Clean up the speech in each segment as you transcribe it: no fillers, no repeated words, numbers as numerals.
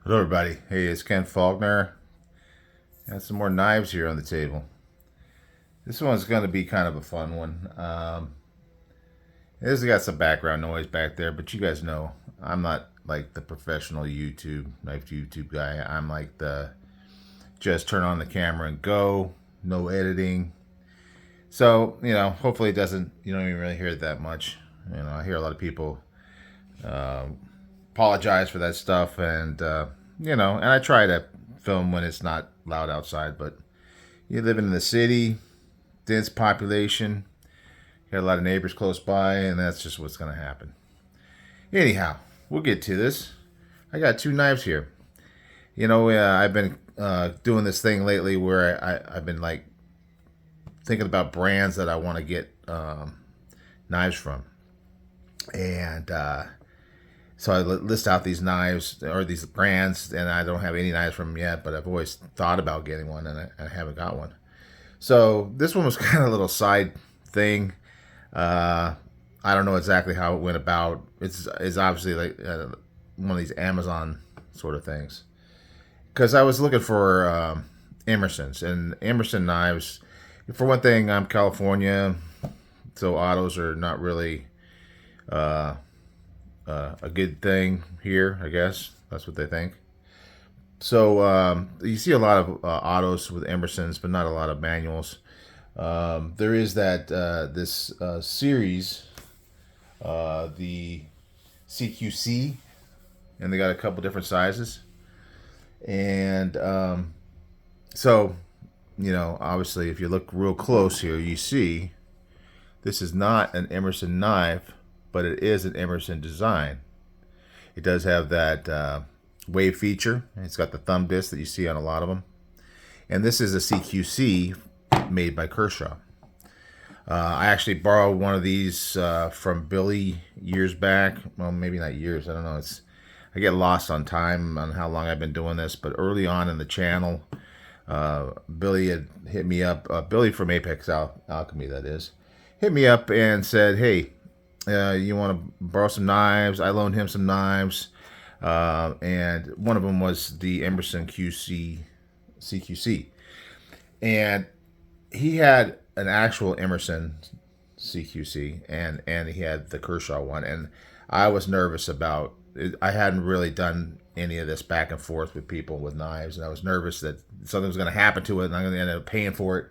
Hello everybody, hey, it's Ken Faulkner. Got some more knives here on the table. This one's going to be kind of a fun one. It has got some background noise back there, but you guys know I'm not like the professional knife YouTube guy. I'm like the just turn on the camera and go, no editing. So, hopefully you don't even really hear it that much. I hear a lot of people uh, apologize for that stuff, and I try to film when it's not loud outside, but you live in the city, dense population, got a lot of neighbors close by, and that's just what's going to happen. Anyhow, we'll get to this. I got two knives here. I've been doing this thing lately where I've been like thinking about brands that I want to get knives from. And so I list out these knives or these brands, and I don't have any knives from them yet, but I've always thought about getting one, and I haven't got one. So this one was kind of a little side thing. I don't know exactly how it went about. It's obviously like one of these Amazon sort of things. Because I was looking for Emerson's, and Emerson knives. For one thing, I'm California, so autos are not really a good thing here, I guess. That's what they think. So you see a lot of autos with Emerson's, but not a lot of manuals. There is this series, the CQC, and they got a couple different sizes. And so, obviously, if you look real close here, you see this is not an Emerson knife, but it is an Emerson design. It does have that wave feature. It's got the thumb disc that you see on a lot of them. And this is a CQC made by Kershaw. I actually borrowed one of these from Billy years back. Well, maybe not years. I don't know. I get lost on time on how long I've been doing this. But early on in the channel, Billy had hit me up. Billy from Apex Alchemy, that is, hit me up and said, "Hey, you want to borrow some knives?" I loaned him some knives. And one of them was the Emerson CQC. And he had an actual Emerson CQC, and he had the Kershaw one. And I was nervous about it. I hadn't really done any of this back and forth with people with knives, and I was nervous that something was going to happen to it, and I'm going to end up paying for it.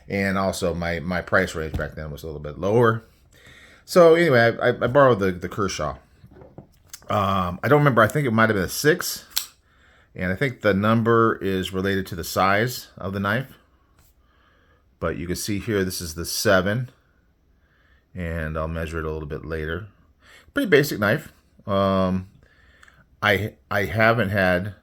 And also, my price range back then was a little bit lower. So anyway, I borrowed the Kershaw. I don't remember. I think it might have been a 6. And I think the number is related to the size of the knife. But you can see here, this is the 7. And I'll measure it a little bit later. Pretty basic knife. I haven't had,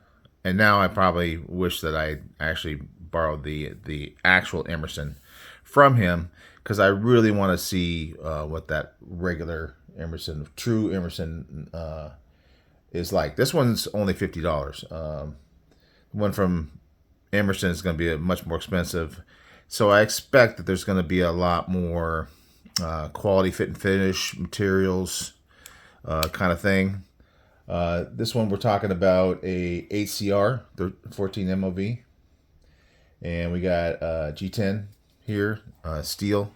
and now I probably wish that I actually borrowed the actual Emerson from him, because I really want to see what that regular Emerson, true Emerson, is like. This one's only $50. The one from Emerson is going to be much more expensive. So I expect that there's going to be a lot more quality fit and finish materials kind of thing. This one we're talking about a 8CR, 14 MOV. And we got G10 here, steel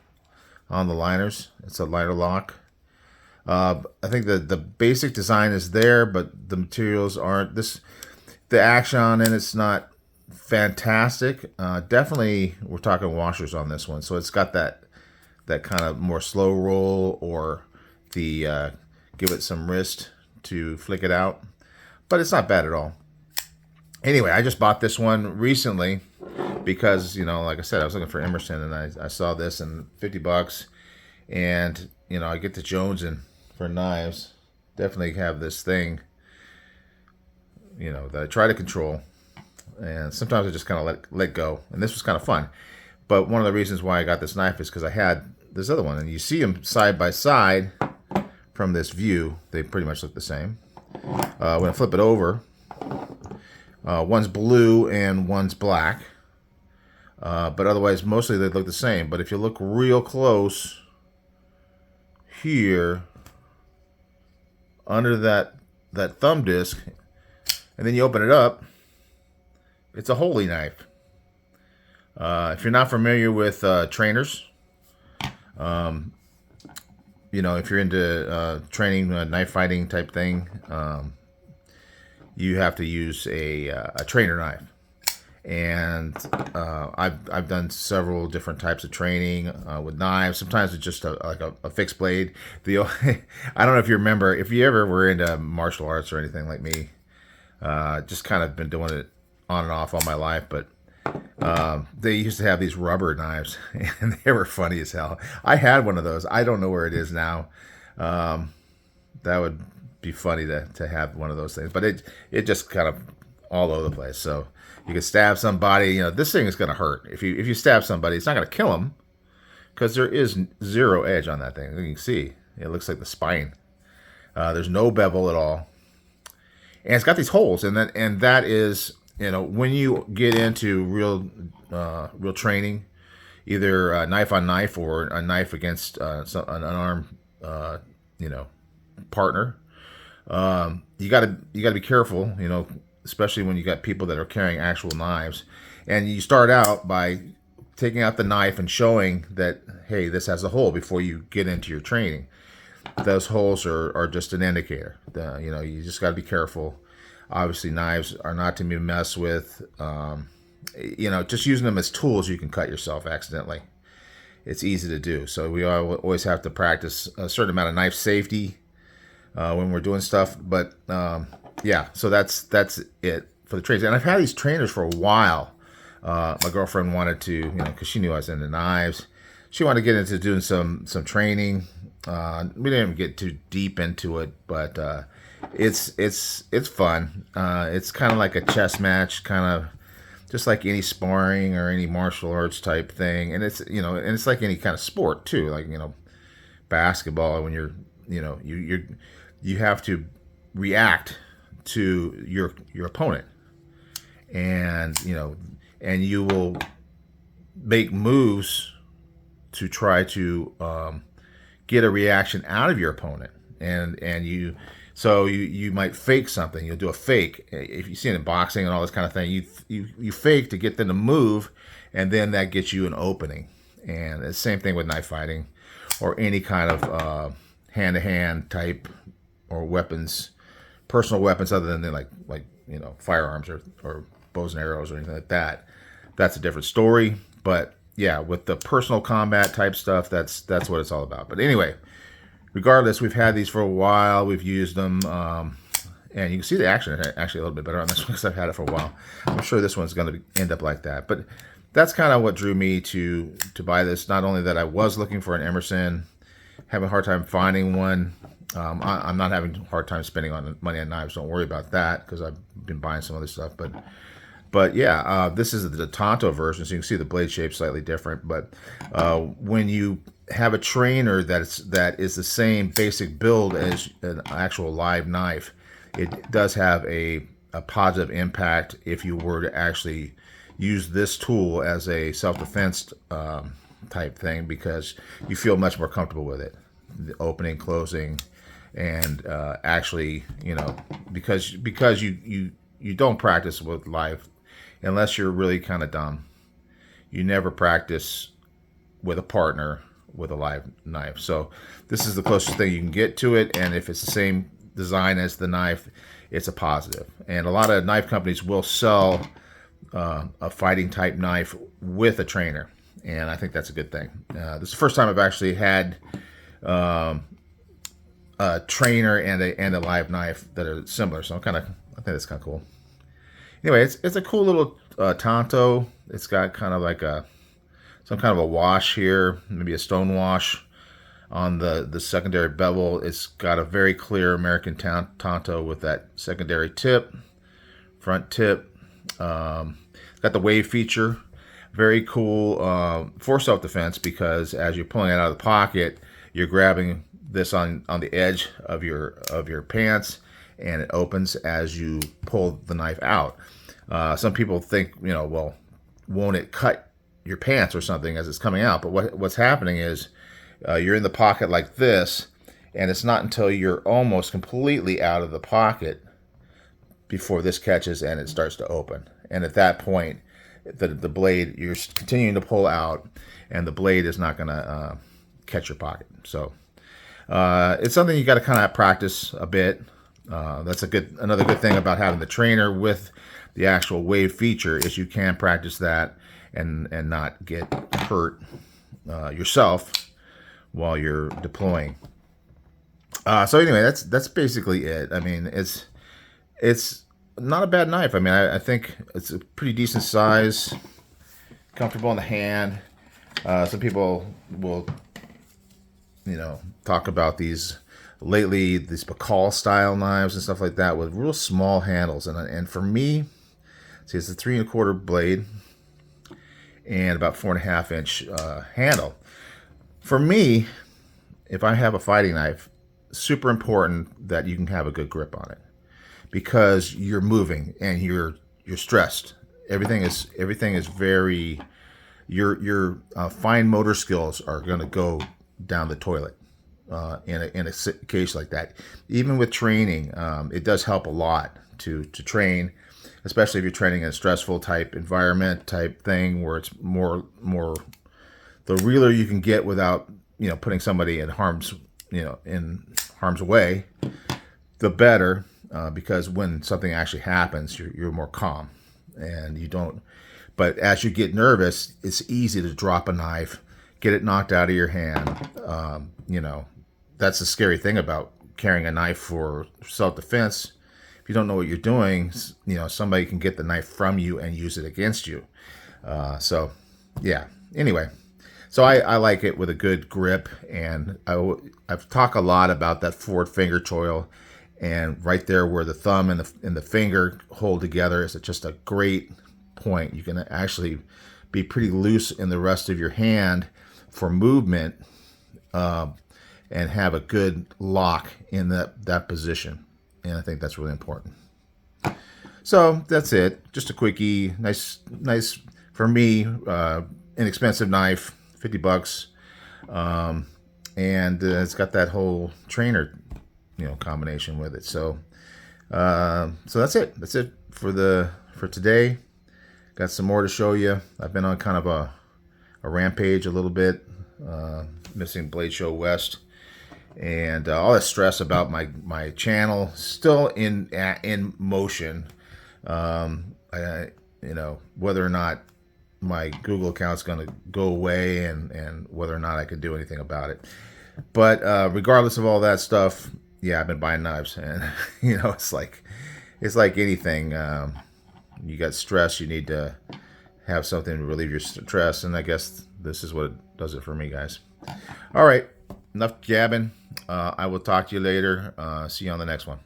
on the liners. It's a liner lock. I think the basic design is there, but the materials aren't. The action on it, it's not fantastic. Definitely, we're talking washers on this one, so it's got that kind of more slow roll, or the give it some wrist to flick it out, but it's not bad at all. Anyway, I just bought this one recently because, like I said, I was looking for Emerson, and I saw this, and $50, and I get to Jones and for knives, definitely have this thing, that I try to control, and sometimes I just kind of let go. And this was kind of fun. But one of the reasons why I got this knife is because I had this other one, and you see them side by side from this view. They pretty much look the same. When I flip it over, one's blue and one's black. But otherwise, mostly they look the same. But if you look real close here, under that thumb disc, and then you open it up. It's a holy knife. If you're not familiar with trainers, if you're into training, knife fighting type thing, you have to use a trainer knife. And I've done several different types of training with knives. Sometimes it's just a fixed blade. I don't know if you remember, if you ever were into martial arts or anything like me. Just kind of been doing it on and off all my life, but they used to have these rubber knives, and they were funny as hell. I had one of those. I don't know where it is now. That would be funny to have one of those things, but it just kind of all over the place. So you can stab somebody. This thing is going to hurt. If you stab somebody, it's not going to kill them because there is zero edge on that thing. You can see it looks like the spine. There's no bevel at all, and it's got these holes, and that is. When you get into real training, either knife on knife or a knife against an unarmed, partner, you gotta be careful. Especially when you got people that are carrying actual knives, and you start out by taking out the knife and showing that, hey, this has a hole before you get into your training. Those holes are just an indicator. You just gotta be careful. Obviously, knives are not to be messed with. Just using them as tools, you can cut yourself accidentally. It's easy to do. So we always have to practice a certain amount of knife safety when we're doing stuff. But so that's it for the trainers. And I've had these trainers for a while. My girlfriend wanted to, because she knew I was into knives. She wanted to get into doing some training. We didn't get too deep into it, but it's fun. It's kind of like a chess match, kind of just like any sparring or any martial arts type thing. And it's like any kind of sport too, like basketball. When you have to react to your opponent, and you will make moves to try to get a reaction out of your opponent, and you might fake something. You'll do a fake. If you see it in boxing and all this kind of thing, you fake to get them to move, and then that gets you an opening. And the same thing with knife fighting or any kind of hand-to-hand type or weapons, personal weapons other than like firearms or bows and arrows or anything like that. That's a different story. But yeah, with the personal combat type stuff, that's what it's all about. But anyway, regardless, we've had these for a while. We've used them, and you can see the action actually a little bit better on this one because I've had it for a while. I'm sure this one's going to end up like that. But that's kind of what drew me to buy this. Not only that I was looking for an Emerson, having a hard time finding one. I'm not having a hard time spending money on knives. Don't worry about that because I've been buying some other stuff. But yeah, this is the Tonto version, so you can see the blade shape slightly different. But when you have a trainer that is the same basic build as an actual live knife, it does have a positive impact if you were to actually use this tool as a self-defense type thing, because you feel much more comfortable with it, the opening, closing, and actually, because you don't practice with live unless you're really kind of dumb. You never practice with a partner with a live knife. So this is the closest thing you can get to it, and if it's the same design as the knife, it's a positive. And a lot of knife companies will sell a fighting type knife with a trainer, and I think that's a good thing. This is the first time I've actually had a trainer and a live knife that are similar, so I think that's kind of cool. Anyway, it's a cool little Tonto. It's got kind of like some kind of a wash here, maybe a stone wash on the secondary bevel. It's got a very clear American Tonto with that secondary tip, front tip. Got the wave feature. Very cool for self-defense, because as you're pulling it out of the pocket, you're grabbing this on the edge of your pants, and it opens as you pull the knife out. Some people think, well, won't it cut your pants or something as it's coming out? But what's happening is you're in the pocket like this, and it's not until you're almost completely out of the pocket before this catches and it starts to open. And at that point, the blade, you're continuing to pull out, and the blade is not going to catch your pocket. So it's something you got to kind of practice a bit. That's another good thing about having the trainer with the actual wave feature is you can practice that and not get hurt yourself while you're deploying. So anyway, that's basically it. I mean, it's not a bad knife. I mean, I think it's a pretty decent size, comfortable in the hand. Some people will, talk about these Bacall style knives and stuff like that with real small handles. And for me, see, it's a 3 1/4 blade and about 4.5 inch handle. For me, if I have a fighting knife, super important that you can have a good grip on it, because you're moving and you're stressed. Everything is very, your fine motor skills are going to go down the toilet in a case like that. Even with training, it does help a lot to train, especially if you're training in a stressful type environment type thing where it's more the realer you can get without putting somebody in harm's way, the better, because when something actually happens, you're more calm and you don't. But as you get nervous, it's easy to drop a knife, get it knocked out of your hand. That's the scary thing about carrying a knife for self-defense. If you don't know what you're doing, somebody can get the knife from you and use it against you. So yeah, anyway. So I like it with a good grip, and I've talked a lot about that forward finger choil, and right there where the thumb and the finger hold together is just a great point. You can actually be pretty loose in the rest of your hand for movement, and have a good lock in that position, and I think that's really important. So that's it. Just a quickie, nice for me, inexpensive knife. $50, and it's got that whole trainer, combination with it. So that's it. That's it for today. Got some more to show you. I've been on kind of a rampage a little bit, missing Blade Show West, and all that stress about my channel still in motion. Whether or not my Google account's going to go away, and whether or not I can do anything about it. But regardless of all that stuff, yeah, I've been buying knives, and it's like anything. You got stress, you need to have something to relieve your stress, and I guess this is what does it for me, guys. All right, enough gabbing. I will talk to you later. See you on the next one.